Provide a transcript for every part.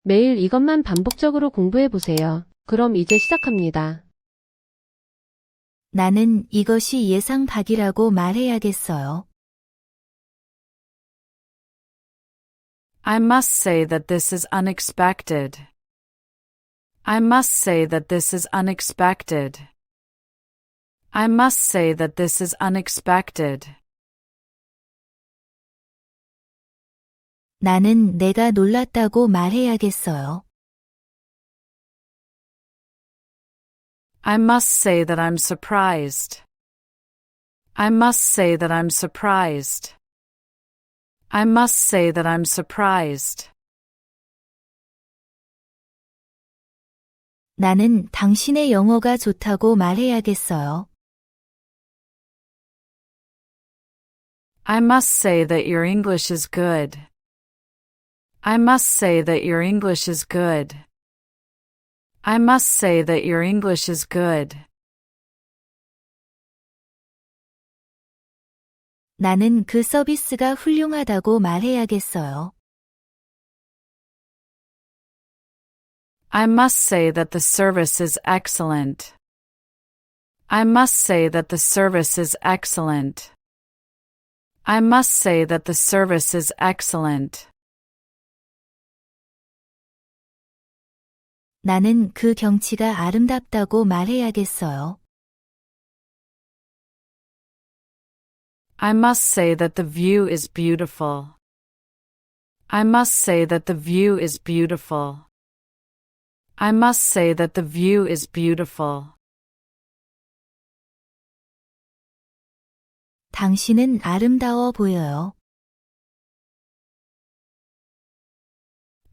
매일 이것만 반복적으로 공부해 보세요. 그럼 이제 시작합니다. 나는 이것이 예상 밖이라고 말해야겠어요. I must say that this is unexpected. I must say that this is unexpected. I must say that this is unexpected. 나는 내가 놀랐다고 말해야겠어요. I must say that I'm surprised. I must say that I'm surprised. I must say that I'm surprised. 나는 당신의 영어가 좋다고 말해야겠어요. I must say that your English is good. I must say that your English is good. I must say that your English is good. 나는 그 서비스가 훌륭하다고 말해야겠어요. I must say that the service is excellent. I must say that the service is excellent. I must say that the service is excellent. 나는 그 경치가 아름답다고 말해야겠어요. I must say that the view is beautiful. I must say that the view is beautiful. I must say that the view is beautiful. 당신은 아름다워 보여요.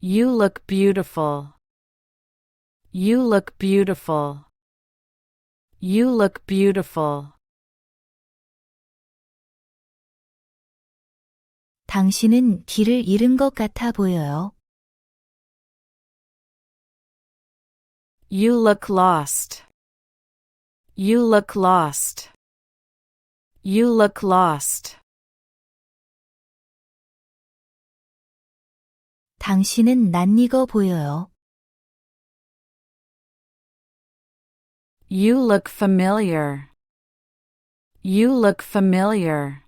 You look beautiful. You look beautiful. You look beautiful. 당신은 길을 잃은 것 같아 보여요. You look lost. You look lost. You look lost. 당신은 낯익어 보여요. You look familiar. You look familiar.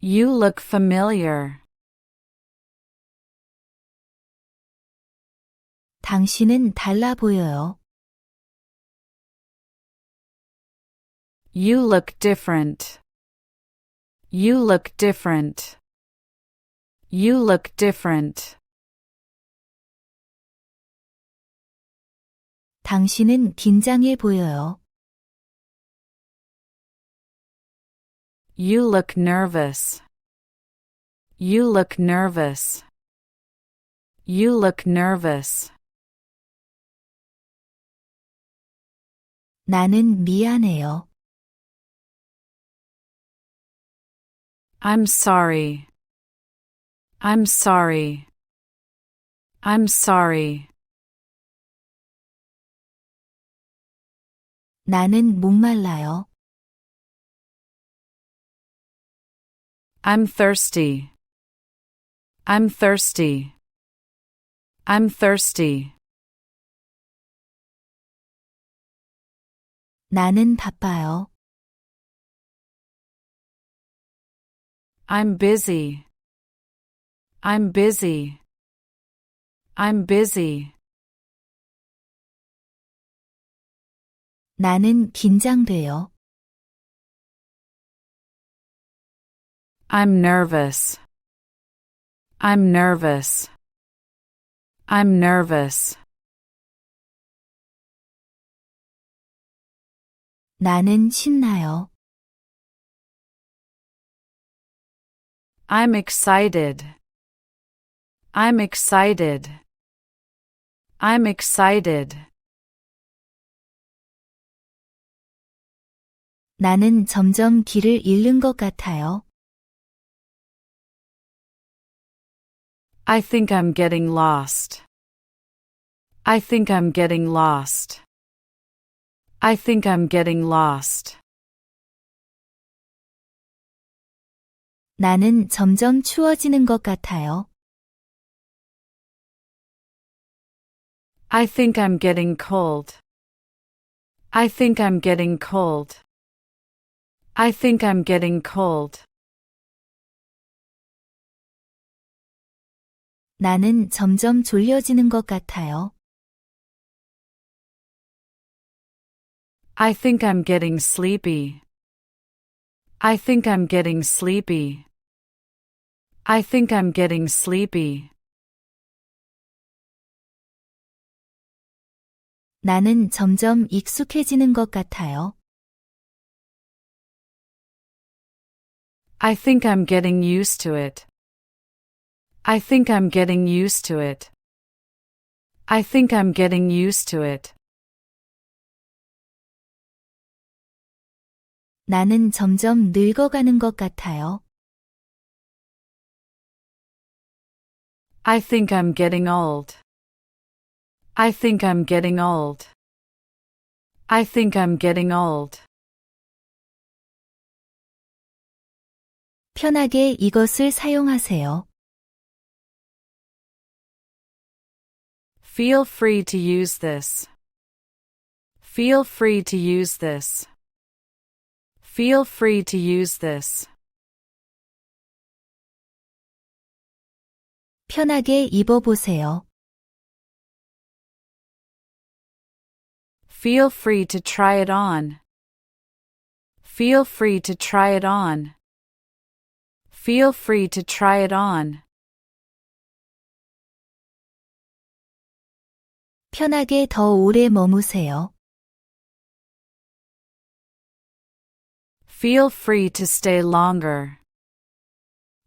You look familiar. 당신은 달라 보여요. You look different. You look different. You look different. 당신은 긴장해 보여요. You look nervous. You look nervous. You look nervous. 나는 미안해요. I'm sorry. I'm sorry. I'm sorry. 나는 목말라요. I'm thirsty. I'm thirsty. I'm thirsty. 나는 바빠요. I'm busy. I'm busy. I'm busy. 나는 긴장돼요. I'm nervous. I'm nervous. I'm nervous. 나는 신나요. I'm excited. I'm excited. I'm excited. 나는 점점 길을 잃는 것 같아요. I think I'm getting lost. I think I'm getting lost. I think I'm getting lost. 나는 점점 추워지는 것 같아요. I think I'm getting cold. I think I'm getting cold. I think I'm getting cold. 나는 점점 졸려지는 것 같아요. I think I'm getting sleepy. I think I'm getting sleepy. I think I'm getting sleepy. 나는 점점 익숙해지는 것 같아요. I think I'm getting used to it. I think I'm getting used to it. I think I'm getting used to it. 나는 점점 늙어가는 것 같아요. I think I'm getting old. I think I'm getting old. I think I'm getting old. 편하게 이것을 사용하세요. Feel free to use this. Feel free to use this. Feel free to use this. 편하게 입어보세요. Feel free to try it on. Feel free to try it on. Feel free to try it on. 편하게 더 오래 머무세요. Feel free to stay longer.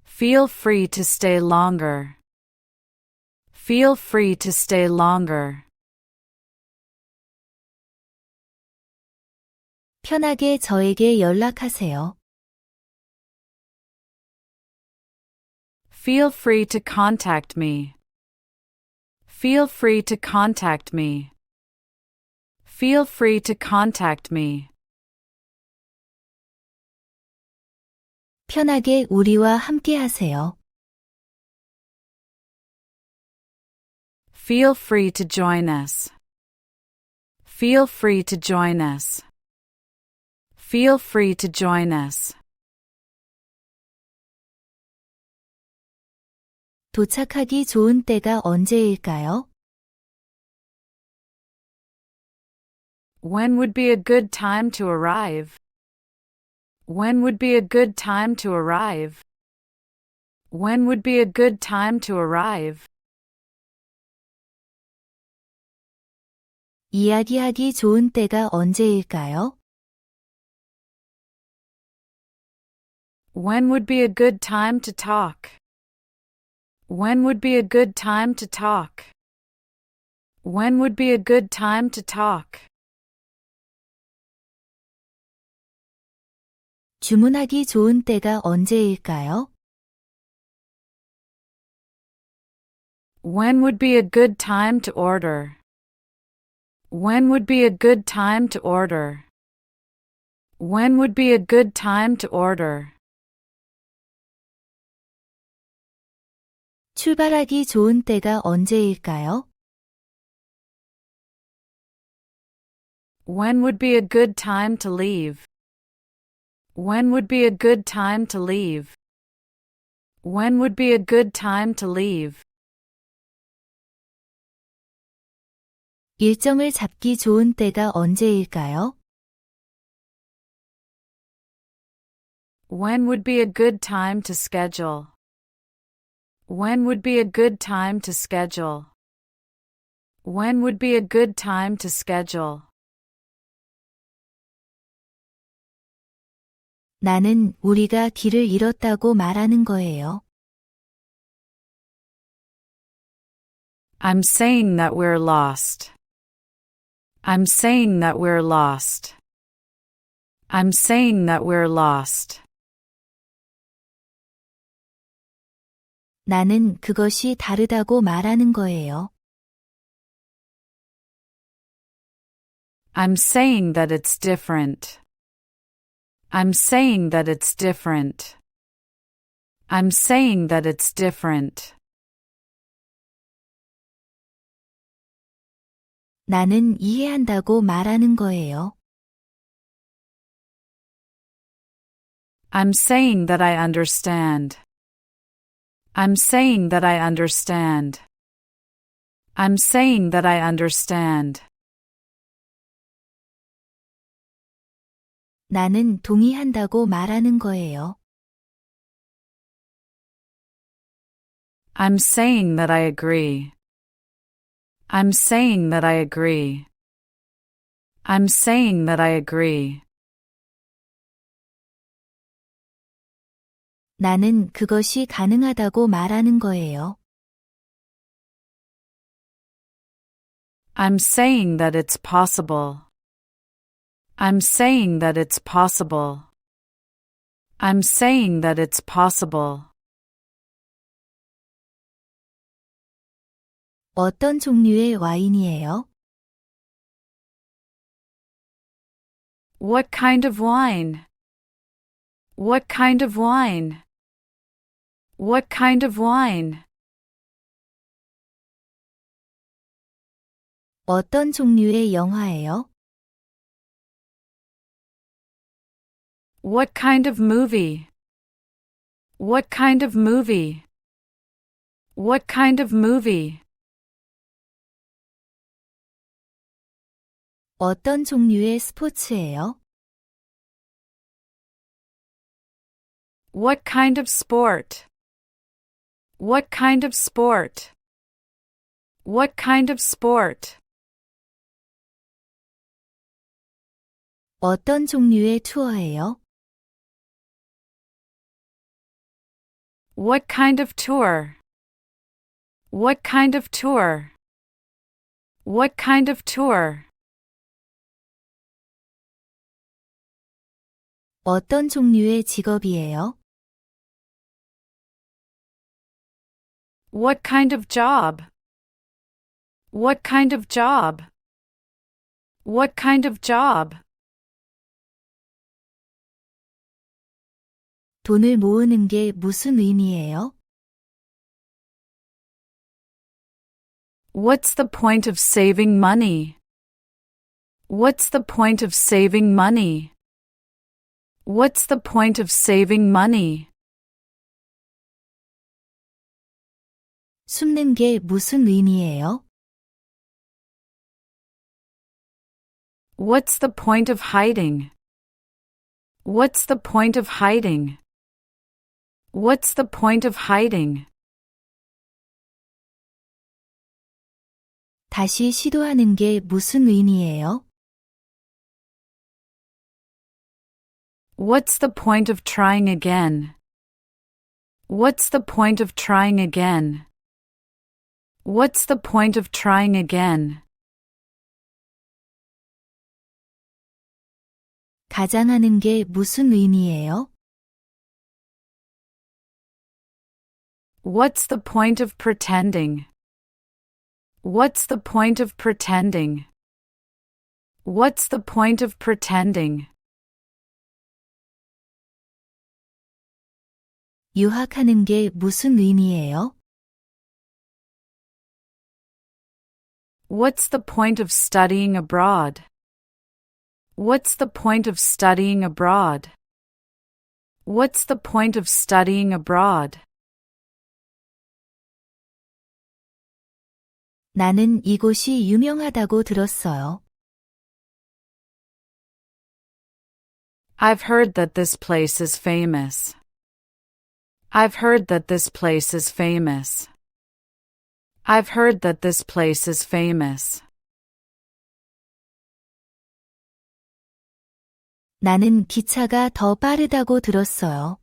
Feel free to stay longer. Feel free to stay longer. 편하게 저에게 연락하세요. Feel free to contact me. Feel free to contact me. Feel free to contact me. 편하게 우리와 함께 하세요. Feel free to join us. Feel free to join us. Feel free to join us. 도착하기 좋은 때가 언제일까요? When would be a good time to arrive? When would be a good time to arrive? When would be a good time to arrive? 이야기하기 좋은 때가 언제일까요? When would be a good time to talk? When would be a good time to talk? When would be a good time to talk? 주문하기 좋은 때가 언제일까요? When would be a good time to order? When would be a good time to order? When would be a good time to order? 출발하기 좋은 때가 언제일까요? When would be a good time to leave? When would be a good time to leave? When would be a good time to leave? 일정을 잡기 좋은 때가 언제일까요? When would be a good time to schedule? When would be a good time to schedule? When would be a good time to schedule? 나는 우리가 길을 잃었다고 말하는 거예요. I'm saying that we're lost. I'm saying that we're lost. I'm saying that we're lost. 나는 그것이 다르다고 말하는 거예요. I'm saying that it's different. I'm saying that it's different. I'm saying that it's different. 나는 이해한다고 말하는 거예요. I'm saying that I understand. I'm saying that I understand. I'm saying that I understand. 나는 동의한다고 말하는 거예요. I'm saying that I agree. I'm saying that I agree. I'm saying that I agree. 나는 그것이 가능하다고 말하는 거예요. I'm saying that it's possible. I'm saying that it's possible. I'm saying that it's possible. 어떤 종류의 와인이에요? What kind of wine? What kind of wine? What kind of wine? 어떤 종류의 영화예요? What kind of movie? What kind of movie? What kind of movie? 어떤 종류의 스포츠예요? What kind of sport? What kind of sport? What kind of sport? 어떤 종류의 투어예요? What kind of tour? What kind of tour? What kind of tour? 어떤 종류의 직업이에요? What kind of job? What kind of job? What kind of job? 돈을 모으는 게 무슨 의미예요? What's the point of saving money? What's the point of saving money? What's the point of saving money? 숨는 게 무슨 의미예요? What's the point of hiding? What's the point of hiding? What's the point of hiding? 다시 시도하는 게 무슨 의미예요? What's the point of trying again? What's the point of trying again? What's the point of trying again? 가장하는 게 무슨 의미예요? What's the point of pretending? What's the point of pretending? What's the point of pretending? 유학하는 게 무슨 의미예요? What's the point of studying abroad? What's the point of studying abroad? What's the point of studying abroad? 나는 이곳이 유명하다고 들었어요. I've heard that this place is famous. I've heard that this place is famous. I've heard that this place is famous. 나는 기차가 더 빠르다고 들었어요.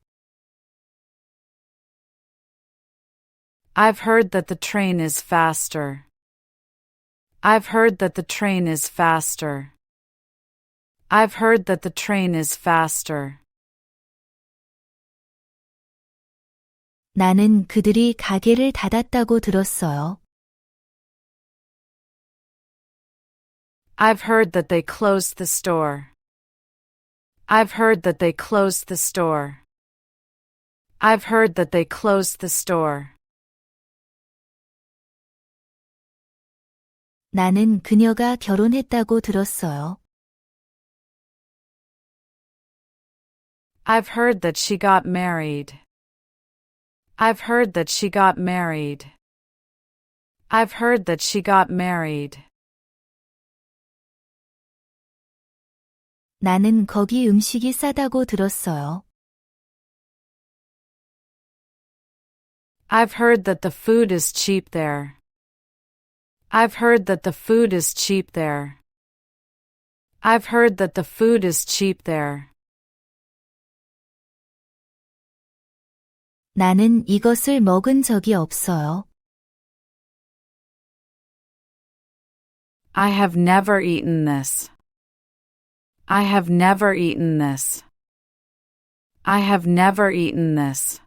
I've heard that the train is faster. I've heard that the train is faster. I've heard that the train is faster. 나는 그들이 가게를 닫았다고 들었어요. I've heard that they closed the store. I've heard that they closed the store. I've heard that they closed the store. 나는 그녀가 결혼했다고 들었어요. I've heard that she got married. I've heard that she got married. I've heard that she got married. 나는 거기 음식이 싸다고 들었어요. I've heard that the food is cheap there. I've heard that the food is cheap there. I've heard that the food is cheap there. 나는 이것을 먹은 적이 없어요. I have never eaten this. I have never eaten this. I have never eaten this.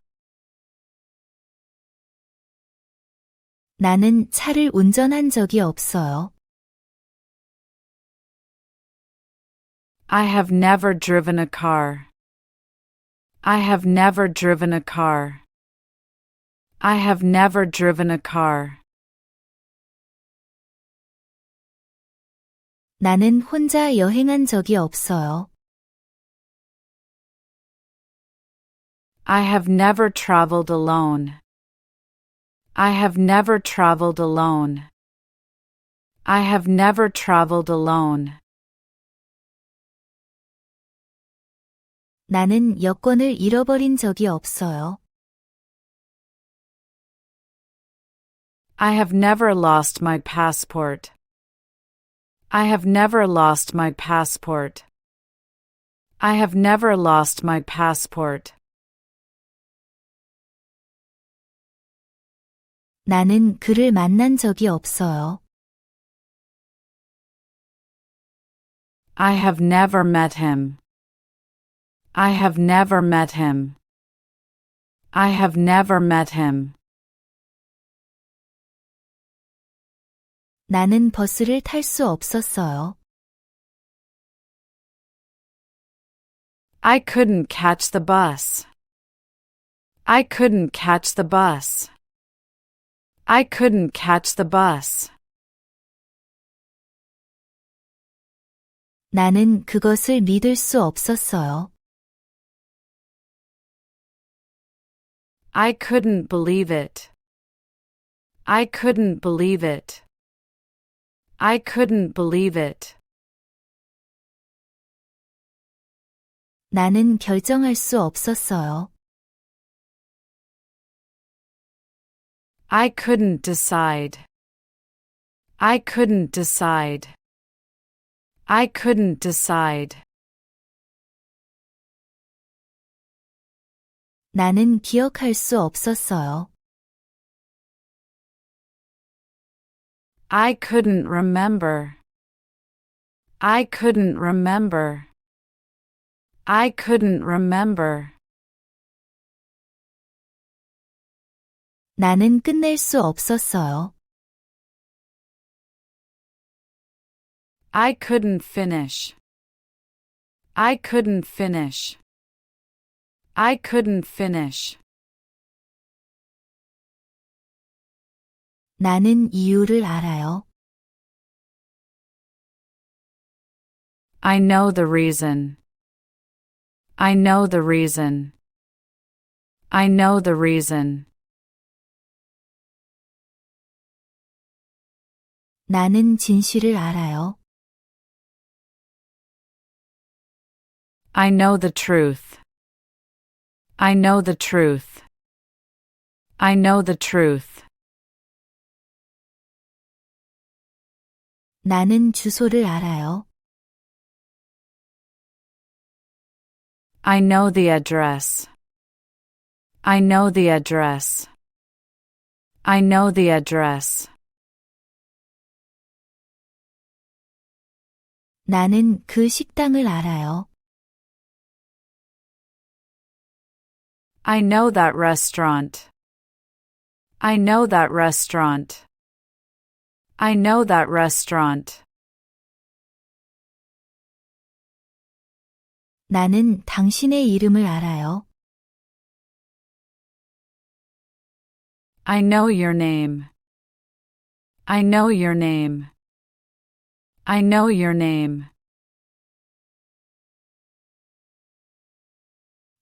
나는 차를 운전한 적이 없어요. I have never driven a car. I have never driven a car. I have never driven a car. 나는 혼자 여행한 적이 없어요. I have never traveled alone. I have never traveled alone. I have never traveled alone. 나는 여권을 잃어버린 적이 없어요. I have never lost my passport. I have never lost my passport. I have never lost my passport. 나는 그를 만난 적이 없어요. I have never met him. I have never met him. I have never met him. 나는 버스를 탈 수 없었어요. I couldn't catch the bus. I couldn't catch the bus. I couldn't catch the bus. 나는 그것을 믿을 수 없었어요. I couldn't believe it. I couldn't believe it. I couldn't believe it. 나는 결정할 수 없었어요. I couldn't decide. I couldn't decide. I couldn't decide. 나는 기억할 수 없었어요. I couldn't remember. I couldn't remember. I couldn't remember. 나는 끝낼 수 없었어요. I couldn't finish. I couldn't finish. I couldn't finish. 나는 이유를 알아요. I know the reason. I know the reason. I know the reason. 나는 진실을 알아요. I know the truth. I know the truth. I know the truth. 나는 주소를 알아요. I know the address. I know the address. I know the address. 나는 그 식당을 알아요. I know that restaurant. I know that restaurant. I know that restaurant. 나는 당신의 이름을 알아요. I know your name. I know your name. I know your name.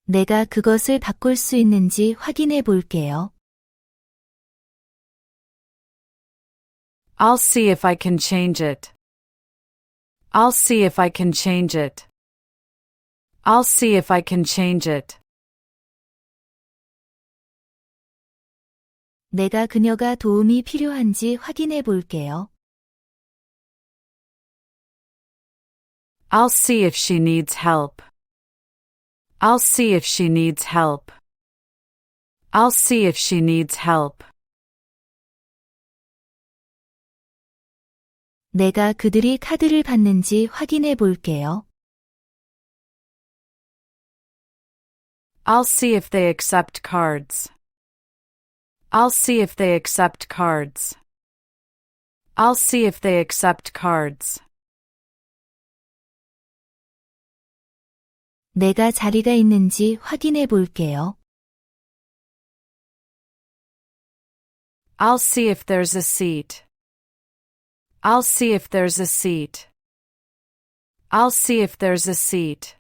내가 그것을 바꿀 수 있는지 확인해 볼게요. I'll see if I can change it. I'll see if I can change it. I'll see if I can change it. 내가 그녀가 도움이 필요한지 확인해 볼게요. I'll see if she needs help. I'll see if she needs help. I'll see if she needs help. 내가 그들이 카드를 받는지 확인해 볼게요. I'll see if they accept cards. I'll see if they accept cards. I'll see if they accept cards. 내가 자리가 있는지 확인해 볼게요. I'll see if there's a seat. I'll see if there's a seat. I'll see if there's a seat.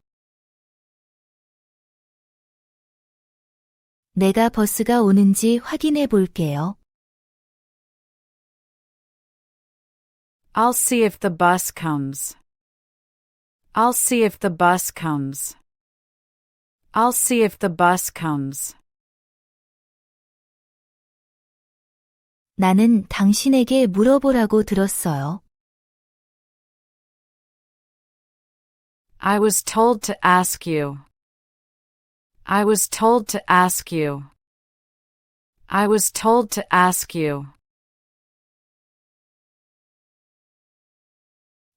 내가 버스가 오는지 확인해 볼게요. I'll see if the bus comes. I'll see if the bus comes. I'll see if the bus comes. 나는 당신에게 물어보라고 들었어요. I was told to ask you. I was told to ask you. I was told to ask you.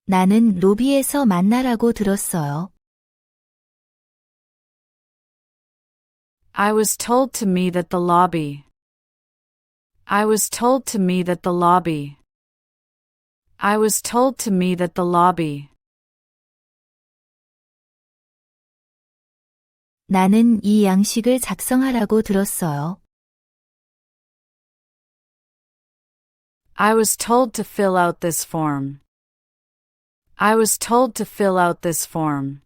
나는 로비에서 만나라고 들었어요. I was told to meet at the lobby. I was told to meet at the lobby. I was told to meet at the lobby. 나는 이 양식을 작성하라고 들었어요. I was told to fill out this form. I was told to fill out this form.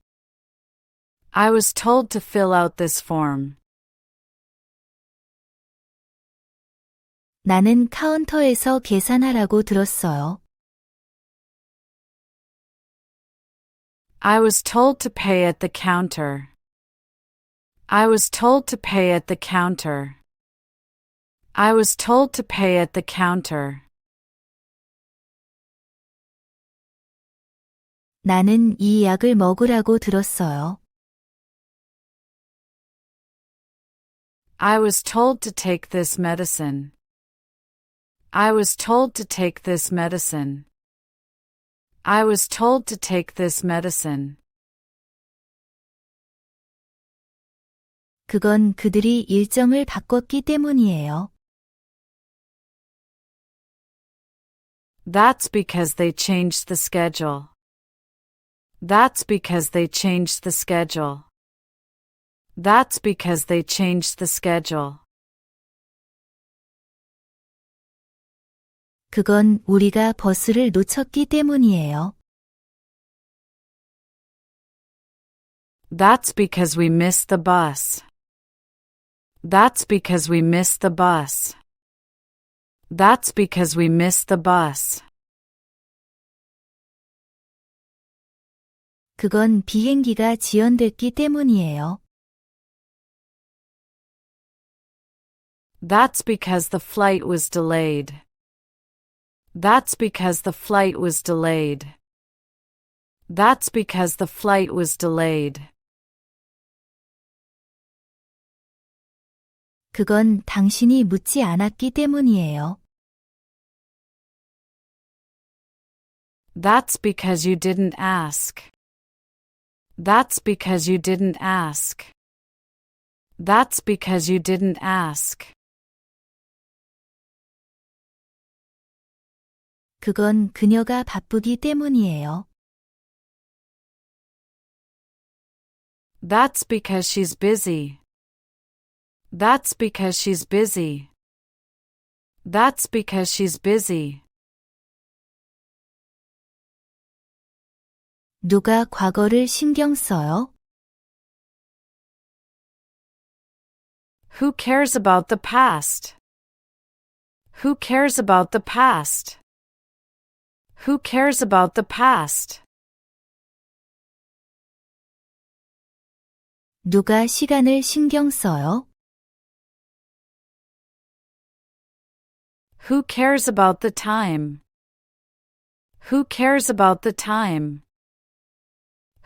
I was told to fill out this form. 나는 카운터에서 계산하라고 들었어요. I was told to pay at the counter. I was told to pay at the counter. I was told to pay at the counter. 나는 이 약을 먹으라고 들었어요. I was told to take this medicine. I was told to take this medicine. I was told to take this medicine. 그건 그들이 일정을 바꿨기 때문이에요. That's because they changed the schedule. That's because they changed the schedule. That's because they changed the schedule. 그건 우리가 버스를 놓쳤기 때문이에요. That's because we missed the bus. That's because we missed the bus. That's because we missed the bus. 그건 비행기가 지연됐기 때문이에요. That's because the flight was delayed. That's because the flight was delayed. That's because the flight was delayed. 그건 당신이 묻지 않았기 때문이에요. That's because you didn't ask. That's because you didn't ask. That's because you didn't ask. 그건 그녀가 바쁘기 때문이에요. That's because she's busy. That's because she's busy. That's because she's busy. 누가 과거를 신경 써요? Who cares about the past? Who cares about the past? Who cares about the past? 누가 시간을 신경 써요? Who cares about the time? Who cares about the time?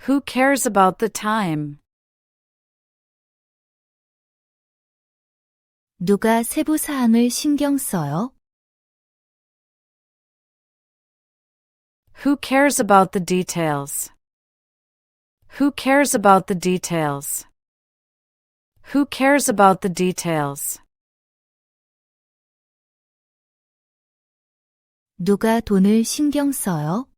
Who cares about the time? 누가 세부 사항을 신경 써요? Who cares about the details? Who cares about the details? Who cares about the details? 누가 돈을 신경 써요?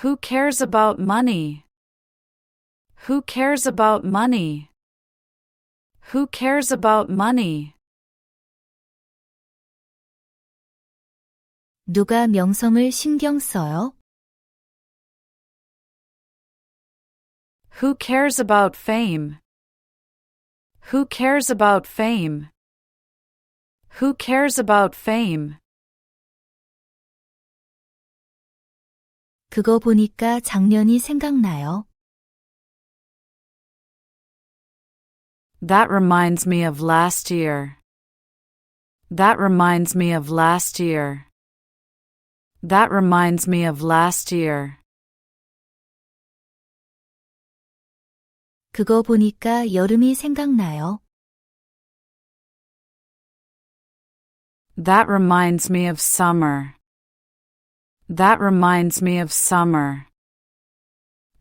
Who cares about money? Who cares about money? Who cares about money? 누가 명성을 신경 써요? Who cares about fame? Who cares about fame? Who cares about fame? 그거 보니까 작년이 생각나요. That reminds me of last year. That reminds me of last year. That reminds me of last year. 그거 보니까 여름이 생각나요. That reminds me of summer. That reminds me of summer.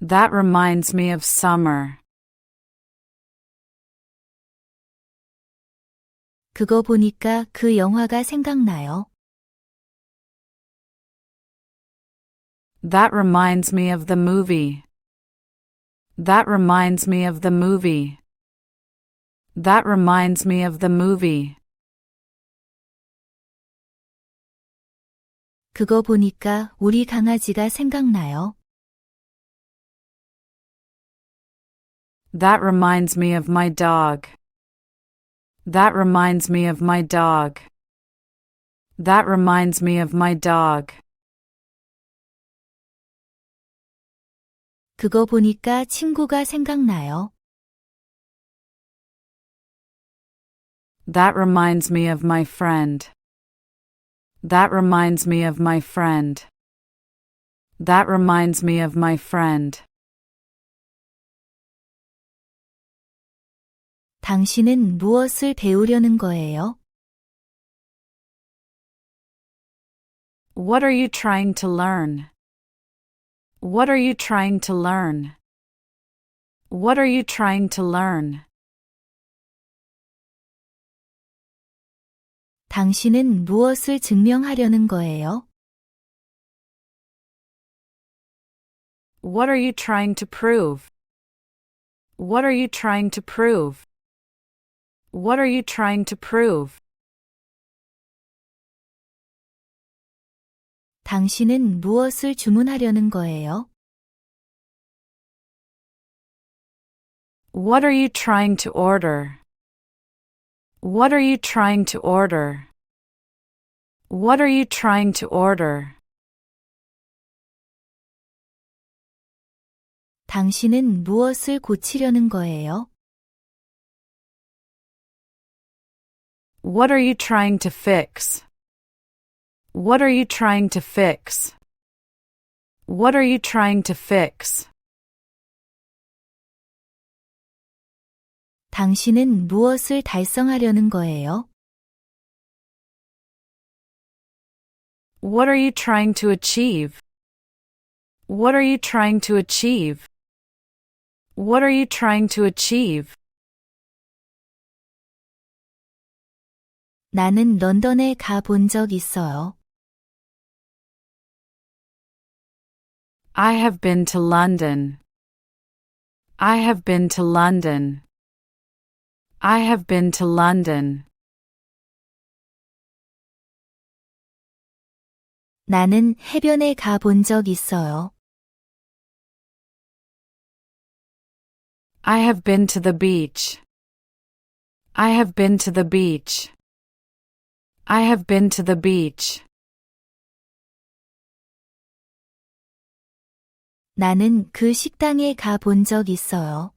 That reminds me of summer. 그거 보니까 그 영화가 생각나요. That reminds me of the movie. That reminds me of the movie. That reminds me of the movie. 그거 보니까 우리 강아지가 생각나요. That reminds me of my dog. That reminds me of my dog. That reminds me of my dog. 그거 보니까 친구가 생각나요. That reminds me of my friend. That reminds me of my friend. That reminds me of my friend. 당신은 무엇을 배우려는 거예요? What are you trying to learn? What are you trying to learn? What are you trying to learn? 당신은 무엇을 증명하려는 거예요? What are you trying to prove? What are you trying to prove? What are you trying to prove? 당신은 무엇을 주문하려는 거예요? What are you trying to order? What are you trying to order? What are you trying to order? 당신은 무엇을 고치려는 거예요? What are you trying to fix? What are you trying to fix? What are you trying to fix? 당신은 무엇을 달성하려는 거예요? What are you trying to achieve? What are you trying to achieve? What are you trying to achieve? 나는 런던에 가 본 적 있어요. I have been to London. I have been to London. I have been to London. 나는 해변에 가 본 적 있어요. I have been to the beach. I have been to the beach. I have been to the beach. 나는 그 식당에 가 본 적 있어요.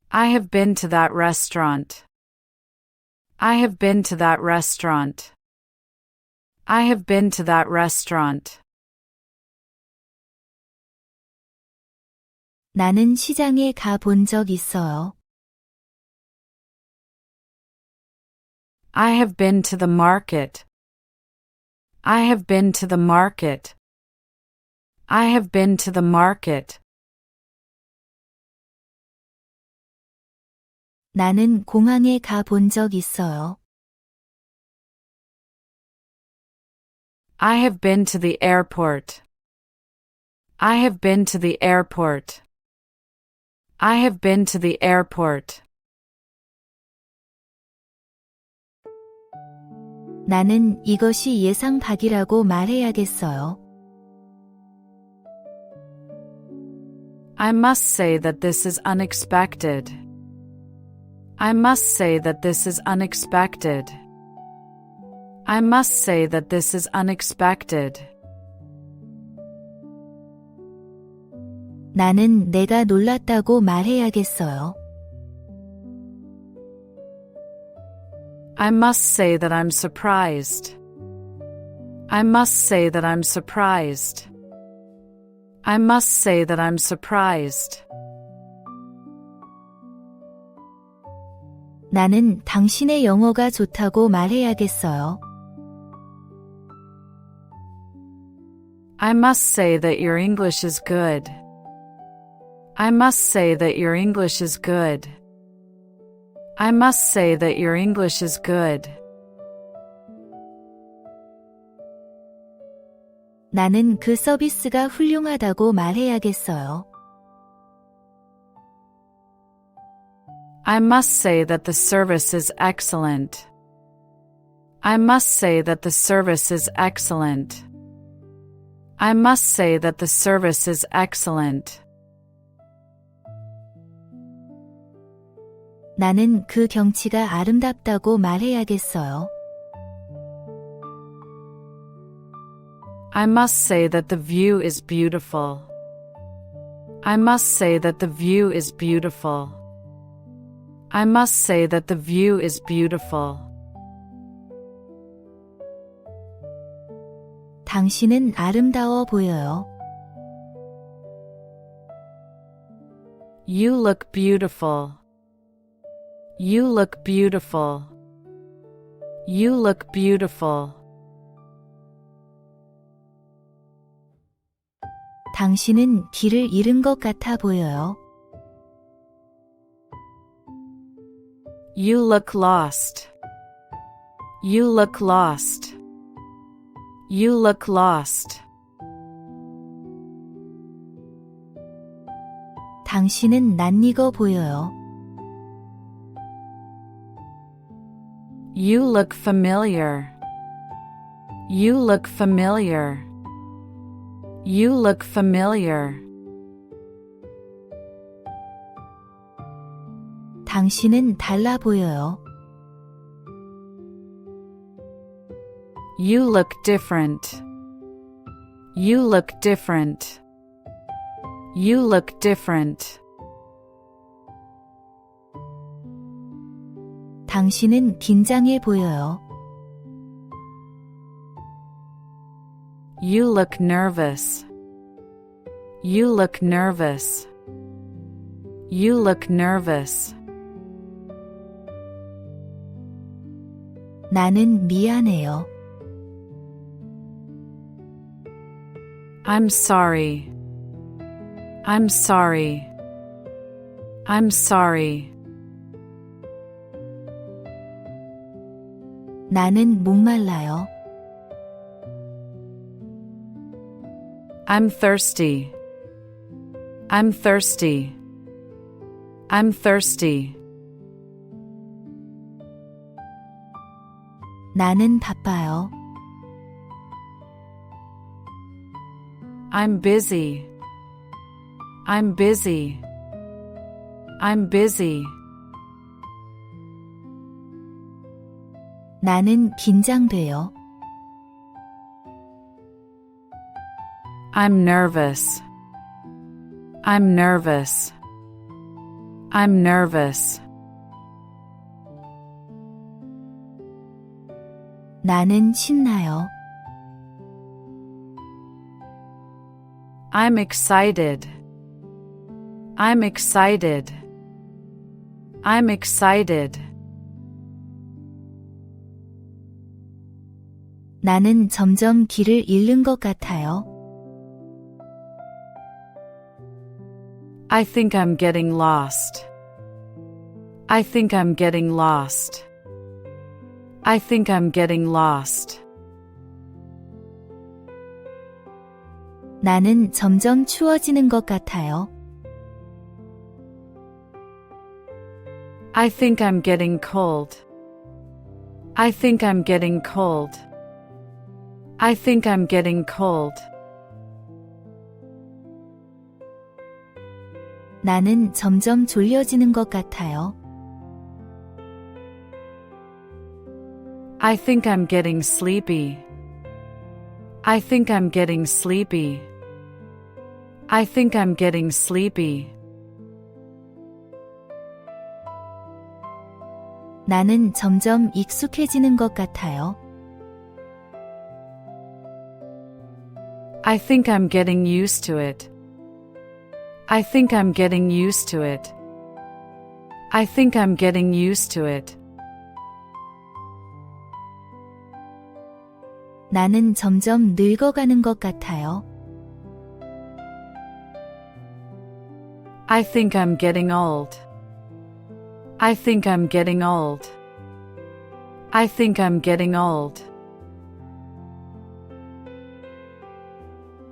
I have been to that restaurant. I have been to that restaurant. I have been to that restaurant. 나는 시장에 가 본 적 있어요. I have been to the market. I have been to the market. I have been to the market. 나는 공항에 가 본 적 있어요. I have been to the airport. I have been to the airport. I have been to the airport. 나는 이것이 예상 밖이라고 말해야겠어요. I must say that this is unexpected. I must say that this is unexpected. I must say that this is unexpected. 나는 내가 놀랐다고 말해야겠어요. I must say that I'm surprised. I must say that I'm surprised. I must say that I'm surprised. 나는 당신의 영어가 좋다고 말해야겠어요. I must say that your English is good. I must say that your English is good. I must say that your English is good. 나는 그 서비스가 훌륭하다고 말해야겠어요. I must say that the service is excellent. I must say that the service is excellent. I must say that the service is excellent. 나는 그 경치가 아름답다고 말해야겠어요. I must say that the view is beautiful. I must say that the view is beautiful. I must say that the view is beautiful. 당신은 아름다워 보여요. You look beautiful. You look beautiful. You look beautiful. 당신은 길을 잃은 것 같아 보여요. You look lost. You look lost. You look lost. 당신은 낯익어 보여요. You look familiar. You look familiar. You look familiar. 당신은 달라 보여요. You look different. You look different. You look different. 당신은 긴장해 보여요. You look nervous. You look nervous. You look nervous. 나는 미안해요. I'm sorry. I'm sorry. I'm sorry. 나는 목말라요. I'm thirsty. I'm thirsty. I'm thirsty. 나는 바빠요. I'm busy. I'm busy. I'm busy. 나는 긴장돼요. I'm nervous. I'm nervous. I'm nervous. 나는 신나요. I'm excited. I'm excited. I'm excited. 나는 점점 길을 잃는 것 같아요. I think I'm getting lost. I think I'm getting lost. I think I'm getting lost. 나는 점점 추워지는 것 같아요. I think I'm getting cold. I think I'm getting cold. I think I'm getting cold. 나는 점점 졸려지는 것 같아요. I think I'm getting sleepy. I think I'm getting sleepy. I think I'm getting sleepy. 나는 점점 익숙해지는 것 같아요. I think I'm getting used to it. I think I'm getting used to it. I think I'm getting used to it. 나는 점점 늙어가는 것 같아요. I think I'm getting old. I think I'm getting old. I think I'm getting old.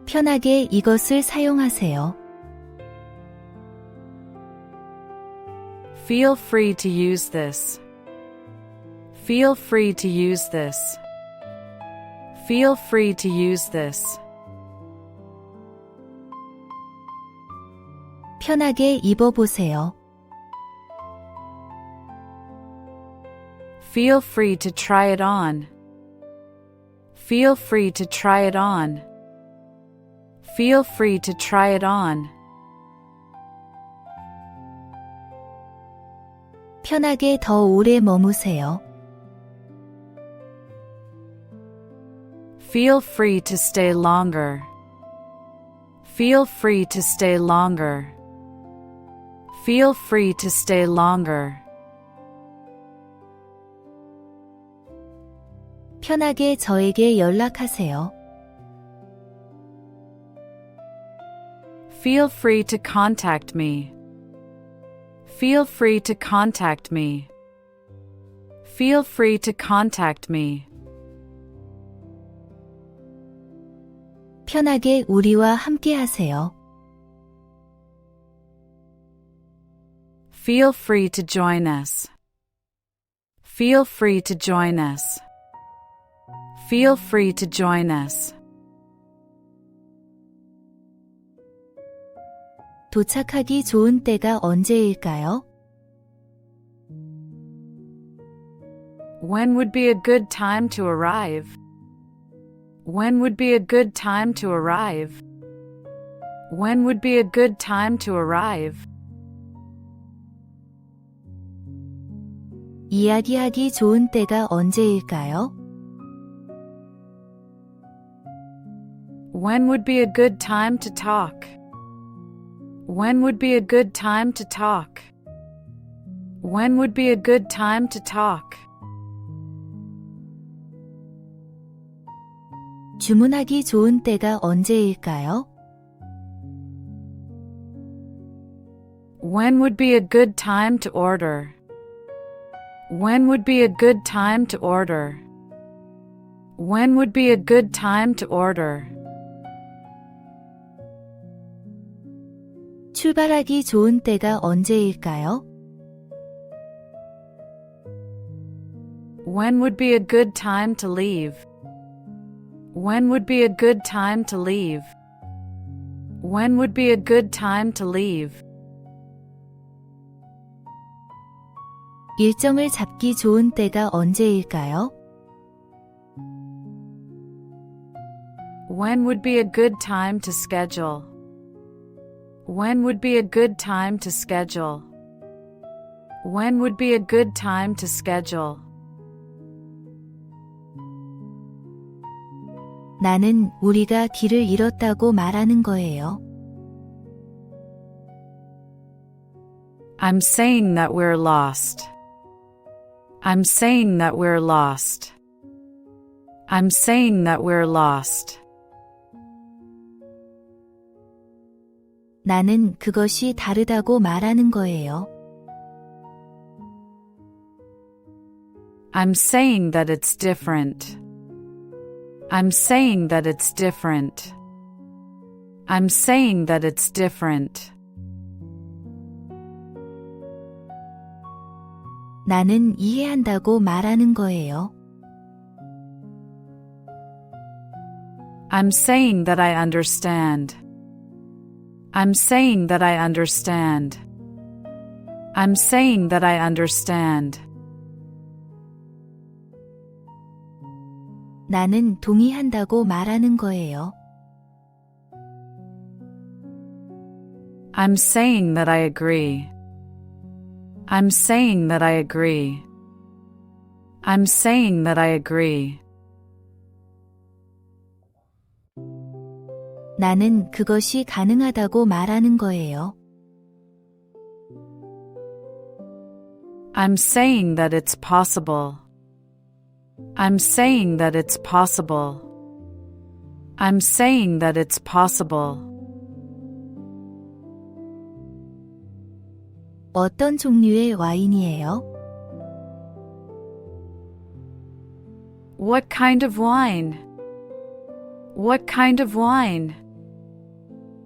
편하게 이것을 사용하세요. Feel free to use this. Feel free to use this. Feel free to use this. 편하게 입어보세요. Feel free to try it on. Feel free to try it on. Feel free to try it on. 편하게 더 오래 머무세요. Feel free to stay longer. Feel free to stay longer. Feel free to stay longer. 편하게 저에게 연락하세요. Feel free to contact me. Feel free to contact me. Feel free to contact me. 편하게 우리와 함께 하세요. Feel free to join us. Feel free to join us. Feel free to join us. 도착하기 좋은 때가 언제일까요? When would be a good time to arrive? When would be a good time to arrive? When would be a good time to arrive? 이야기하기 좋은 때가 언제일까요? When would be a good time to talk? When would be a good time to talk? When would be a good time to talk? 주문하기 좋은 때가 언제일까요? When would be a good time to order? When would be a good time to order? When would be a good time to order? 출발하기 좋은 때가 언제일까요? When would be a good time to leave? When would be a good time to leave? When would be a good time to leave? 일정을 잡기 좋은 때가 언제일까요? When would be a good time to schedule? When would be a good time to schedule? When would be a good time to schedule? 나는 우리가 길을 잃었다고 말하는 거예요. I'm saying that we're lost. I'm saying that we're lost. I'm saying that we're lost. 나는 그것이 다르다고 말하는 거예요. I'm saying that it's different. I'm saying that it's different. I'm saying that it's different. 나는 이해한다고 말하는 거예요. I'm saying that I understand. I'm saying that I understand. I'm saying that I understand. 나는 동의한다고 말하는 거예요. I'm saying that I agree. I'm saying that I agree. I'm saying that I agree. 나는 그것이 가능하다고 말하는 거예요. I'm saying that it's possible. I'm saying that it's possible. I'm saying that it's possible. 어떤 종류의 와인이에요? What kind of wine? What kind of wine?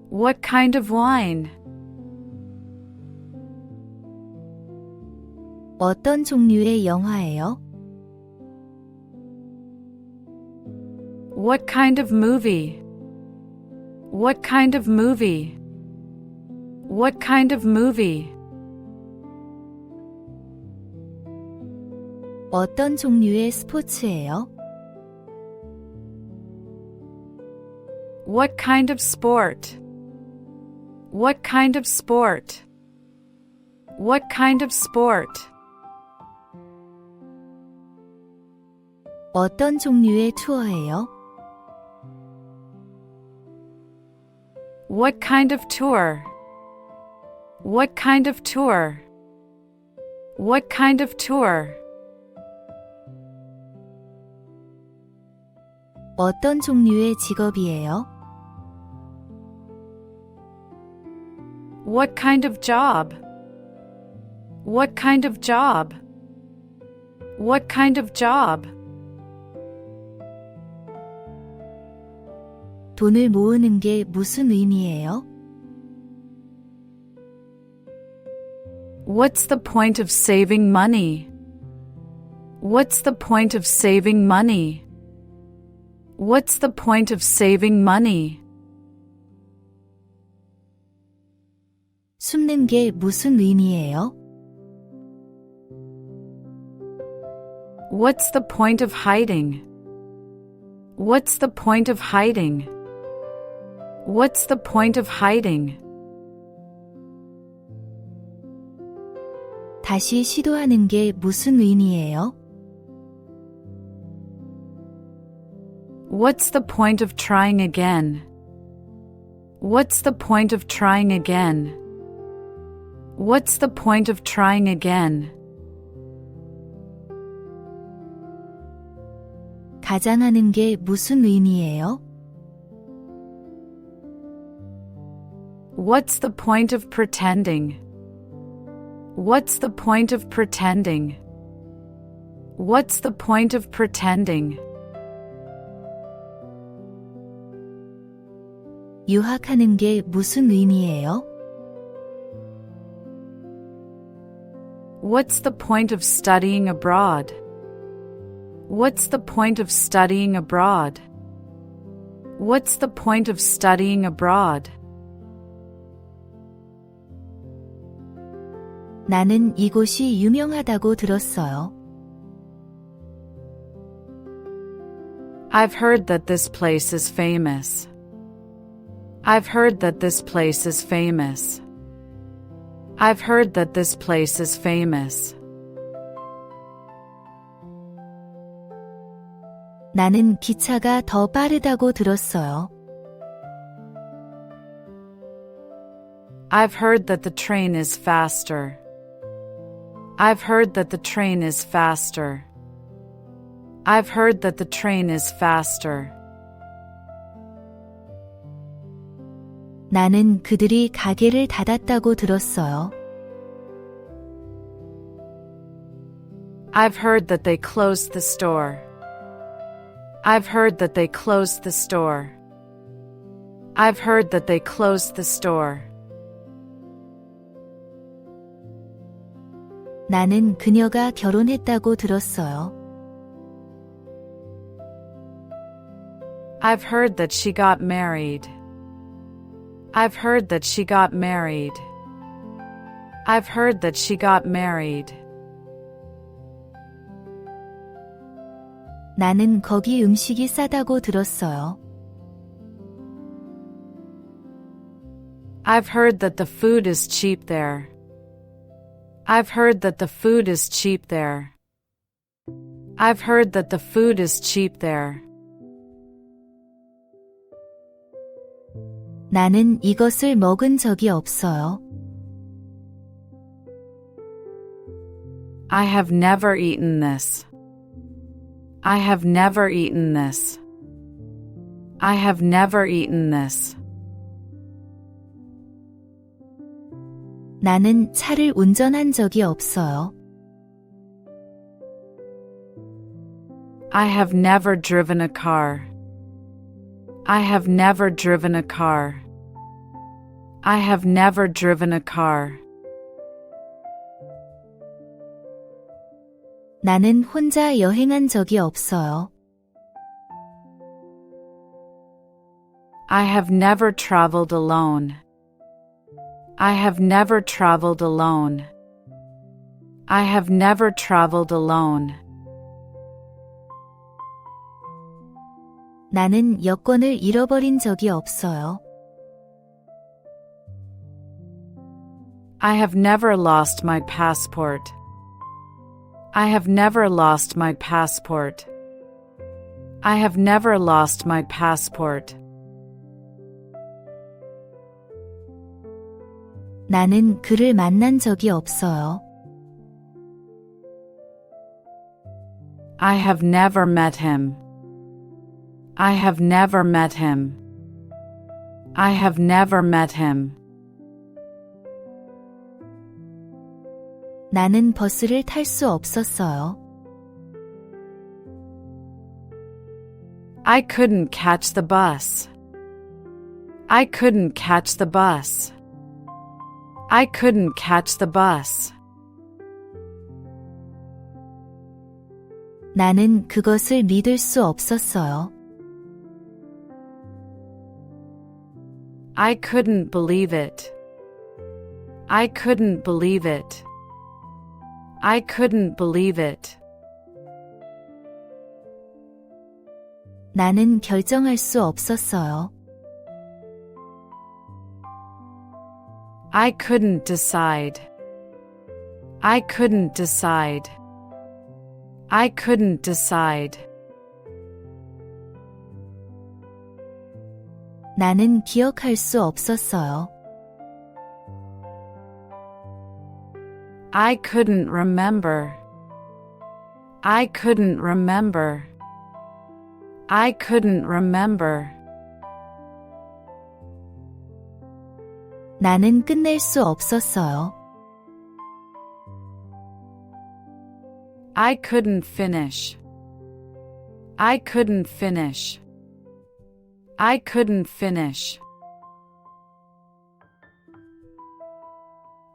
What kind of wine? 어떤 종류의 영화예요? What kind of movie? What kind of movie? What kind of movie? 어떤 종류의 스포츠예요? What kind of sport? What kind of sport? What kind of sport? 어떤 종류의 투어예요? What kind of tour? What kind of tour? What kind of tour? 어떤 종류의 직업이에요? What kind of job? What kind of job? What kind of job? 돈을 모으는 게 무슨 의미예요? What's the point of saving money? What's the point of saving money? What's the point of saving money? 숨는 게 무슨 의미예요? What's the point of hiding? What's the point of hiding? What's the point of hiding? 다시 시도하는 게 무슨 의미예요? What's the point of trying again? What's the point of trying again? What's the point of trying again? 가장하는 게 무슨 의미예요? What's the point of pretending? What's the point of pretending? What's the point of pretending? 유학하는 게 무슨 의미예요? What's the point of studying abroad? What's the point of studying abroad? What's the point of studying abroad? 나는 이곳이 유명하다고 들었어요. I've heard that this place is famous. I've heard that this place is famous. I've heard that this place is famous. 나는 기차가 더 빠르다고 들었어요. I've heard that the train is faster. I've heard that the train is faster. I've heard that the train is faster. 나는 그들이 가게를 닫았다고 들었어요. I've heard that they closed the store. I've heard that they closed the store. I've heard that they closed the store. 나는 그녀가 결혼했다고 들었어요. I've heard that she got married. I've heard that she got married. I've heard that she got married. 나는 거기 음식이 싸다고 들었어요. I've heard that the food is cheap there. I've heard that the food is cheap there. I've heard that the food is cheap there. 나는 이것을 먹은 적이 없어요. I have never eaten this. I have never eaten this. I have never eaten this. 나는 차를 운전한 적이 없어요. I have never driven a car. I have never driven a car. I have never driven a car. 나는 혼자 여행한 적이 없어요. I have never traveled alone. I have never traveled alone. I have never traveled alone. 나는 여권을 잃어버린 적이 없어요. I have never lost my passport. I have never lost my passport. I have never lost my passport. 나는 그를 만난 적이 없어요. I have never met him. I have never met him. I have never met him. 나는 버스를 탈 수 없었어요. I couldn't catch the bus. I couldn't catch the bus. I couldn't catch the bus. 나는 그것을 믿을 수 없었어요. I couldn't believe it. I couldn't believe it. I couldn't believe it. 나는 결정할 수 없었어요. I couldn't decide. I couldn't decide. I couldn't decide. 나는 기억할 수 없었어요. I couldn't remember. I couldn't remember. I couldn't remember. 나는 끝낼 수 없었어요. I couldn't finish. I couldn't finish. I couldn't finish.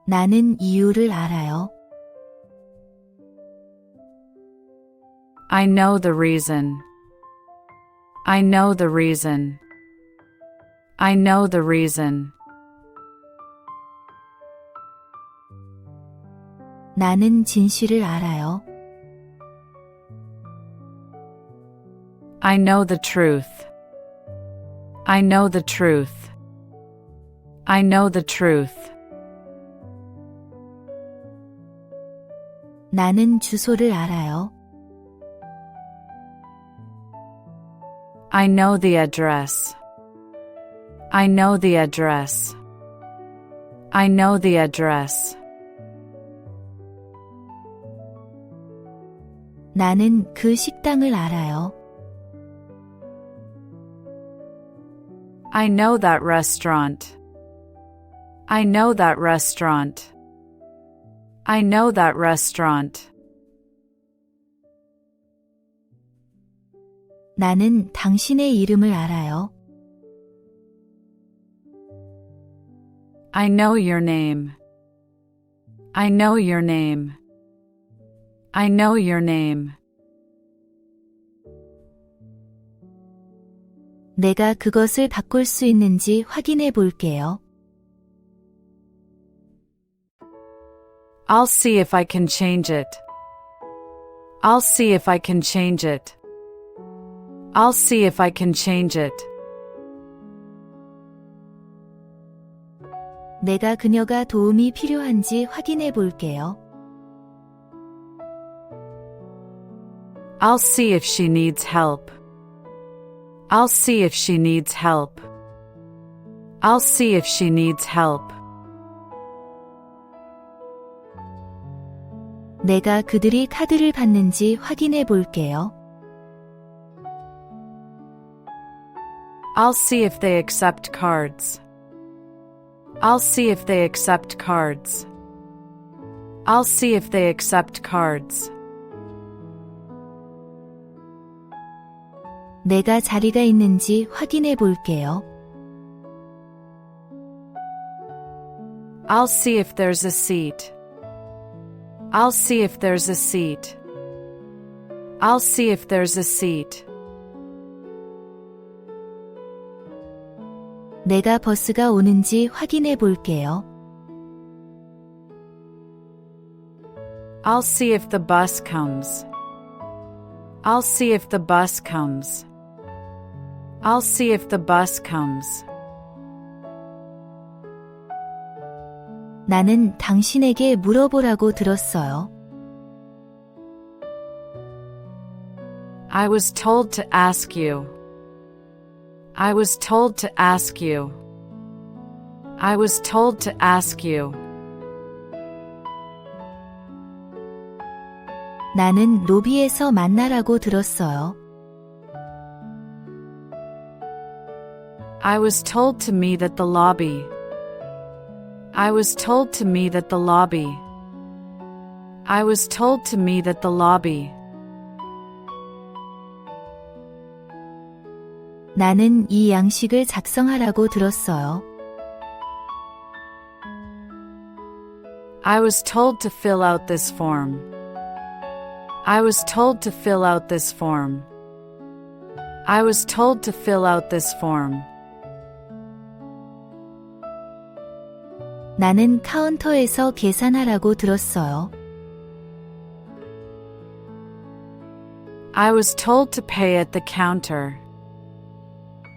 나는 이유를 알아요. I know the reason. I know the reason. I know the reason. 나는 진실을 알아요. I know the truth. I know the truth. I know the truth. 나는 주소를 알아요. I know the address. I know the address. I know the address. 나는 그 식당을 알아요. I know that restaurant. I know that restaurant. I know that restaurant. 나는 당신의 이름을 알아요. I know your name. I know your name. I know your name. 내가 그것을 바꿀 수 있는지 확인해 볼게요. I'll see if I can change it. I'll see if I can change it. I'll see if I can change it. 내가 그녀가 도움이 필요한지 확인해 볼게요. I'll see if she needs help. I'll see if she needs help. I'll see if she needs help. 내가 그들이 카드를 받는지 확인해 볼게요. I'll see if they accept cards. I'll see if they accept cards. I'll see if they accept cards. 내가 자리가 있는지 확인해 볼게요. I'll see if there's a seat. I'll see if there's a seat. I'll see if there's a seat. 내가 버스가 오는지 확인해 볼게요. I'll see if the bus comes. I'll see if the bus comes. I'll see if the bus comes. 나는 당신에게 물어보라고 들었어요. I was told to ask you. I was told to ask you. I was told to ask you. 나는 로비에서 만나라고 들었어요. I was told to meet at the lobby. I was told to meet at the lobby. I was told to meet at the lobby. 나는 이 양식을 작성하라고 들었어요. I was told to fill out this form. I was told to fill out this form. I was told to fill out this form. 나는 카운터에서 계산하라고 들었어요. I was told to pay at the counter.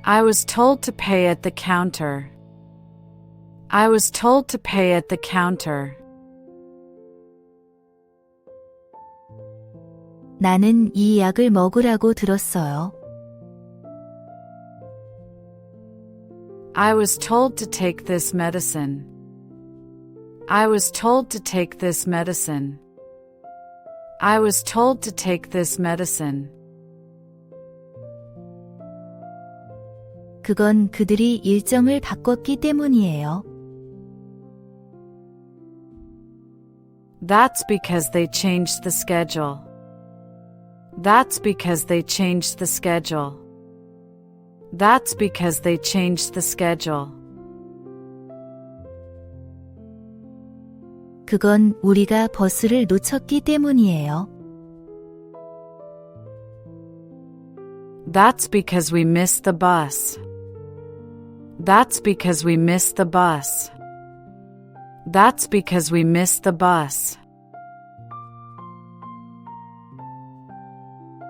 I was told to pay at the counter. I was told to pay at the counter. 나는 이 약을 먹으라고 들었어요. I was told to take this medicine. I was told to take this medicine. I was told to take this medicine. 그건 그들이 일정을 바꿨기 때문이에요. That's because they changed the schedule. That's because they changed the schedule. That's because they changed the schedule. 그건 우리가 버스를 놓쳤기 때문이에요. That's because we missed the bus. That's because we missed the bus. That's because we missed the bus.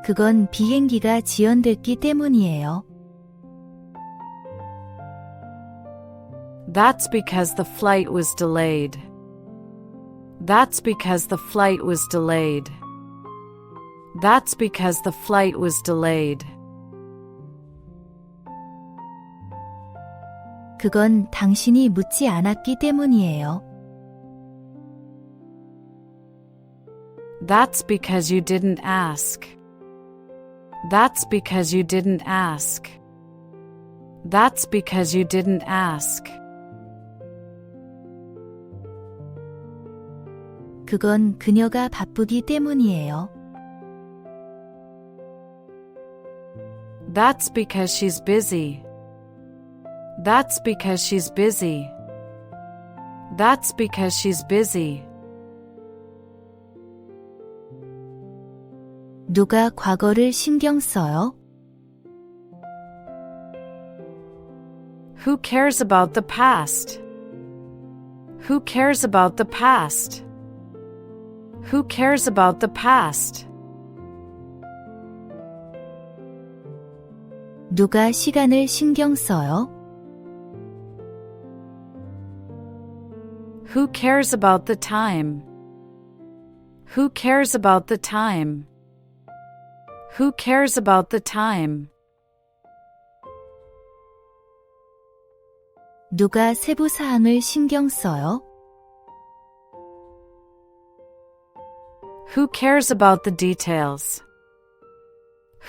그건 비행기가 지연됐기 때문이에요. That's because the flight was delayed. That's because the flight was delayed. That's because the flight was delayed. 그건 당신이 묻지 않았기 때문이에요. That's because you didn't ask. That's because you didn't ask. That's because you didn't ask. 그건 그녀가 바쁘기 때문이에요. That's because she's busy. That's because she's busy. That's because she's busy. 누가 과거를 신경 써요? Who cares about the past? Who cares about the past? Who cares about the past? 누가 시간을 신경 써요? Who cares about the time? Who cares about the time? Who cares about the time? 누가 세부 사항을 신경 써요? Who cares about the details?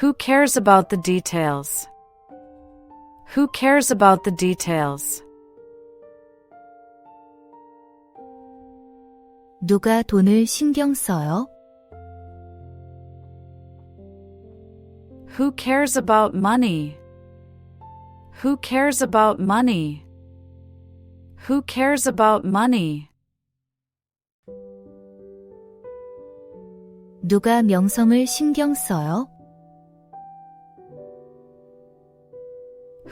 Who cares about the details? Who cares about the details? 누가 돈을 신경 써요? Who cares about money? Who cares about money? Who cares about money? 누가 명성을 신경 써요?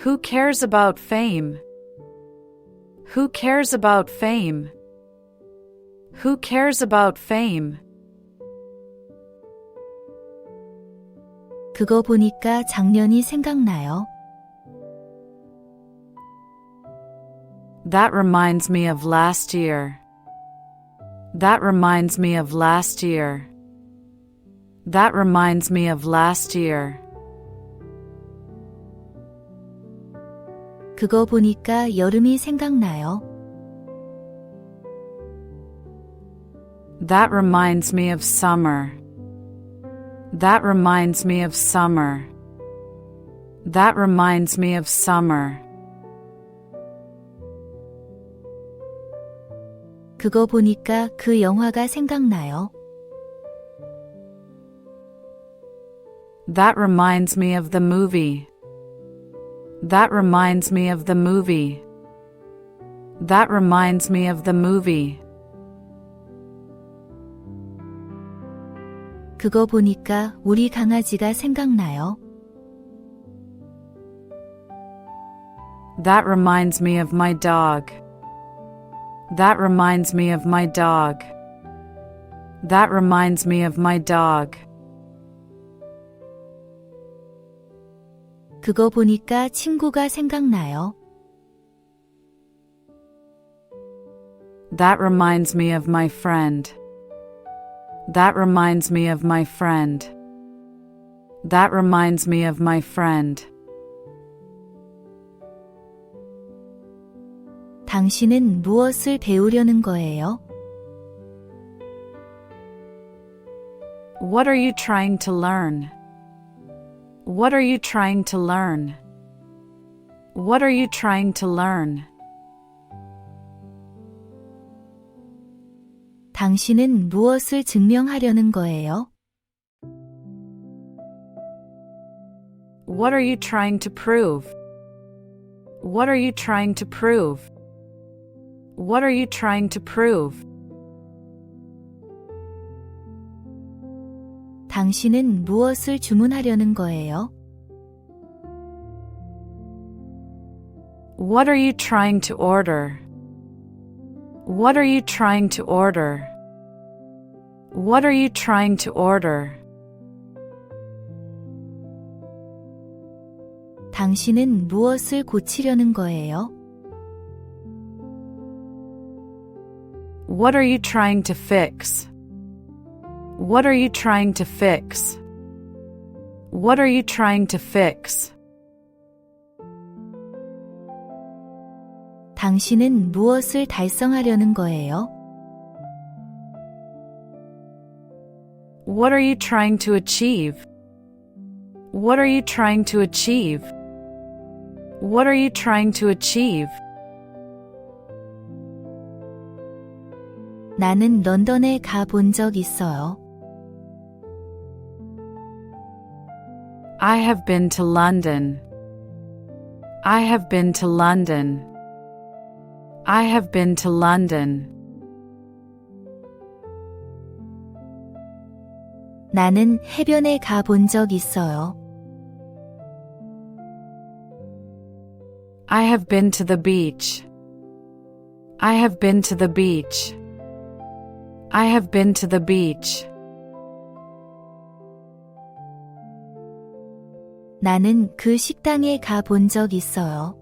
Who cares about fame? Who cares about fame? Who cares about fame? 그거 보니까 작년이 생각나요. That reminds me of last year. That reminds me of last year. That reminds me of last year. 그거 보니까 여름이 생각나요. That reminds me of summer. That reminds me of summer. That reminds me of summer. 그거 보니까 그 영화가 생각나요. That reminds me of the movie. That reminds me of the movie. That reminds me of the movie. 그거 보니까 우리 강아지가 생각나요. That reminds me of my dog. That reminds me of my dog. That reminds me of my dog. 그거 보니까 친구가 생각나요. That reminds me of my friend. That reminds me of my friend. That reminds me of my friend. 당신은 무엇을 배우려는 거예요? What are you trying to learn? What are you trying to learn? What are you trying to learn? 당신은 무엇을 증명하려는 거예요? What are you trying to prove? What are you trying to prove? What are you trying to prove? 당신은 무엇을 주문하려는 거예요? What are you trying to order? What are you trying to order? What are you trying to order? 당신은 무엇을 고치려는 거예요? What are you trying to fix? What are you trying to fix? What are you trying to fix? 당신은 무엇을 달성하려는 거예요? What are you trying to achieve? What are you trying to achieve? What are you trying to achieve? 나는 런던에 가본 적 있어요. I have been to London. I have been to London. I have been to London. 나는 해변에 가본 적 있어요. I have been to the beach. I have been to the beach. I have been to the beach. 나는 그 식당에 가본 적 있어요.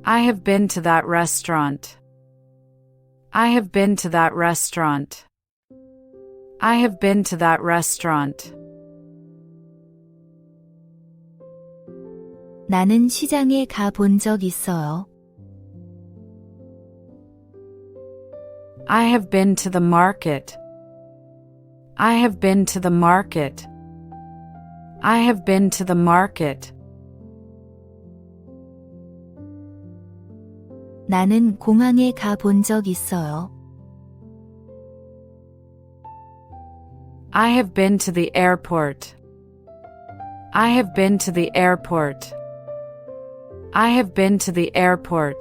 I have been to that restaurant. I have been to that restaurant. I have been to that restaurant. 나는 시장에 가본 적 있어요. I have been to the market. I have been to the market. I have been to the market. 나는 공항에 가본 적 있어요. I have been to the airport. I have been to the airport. I have been to the airport.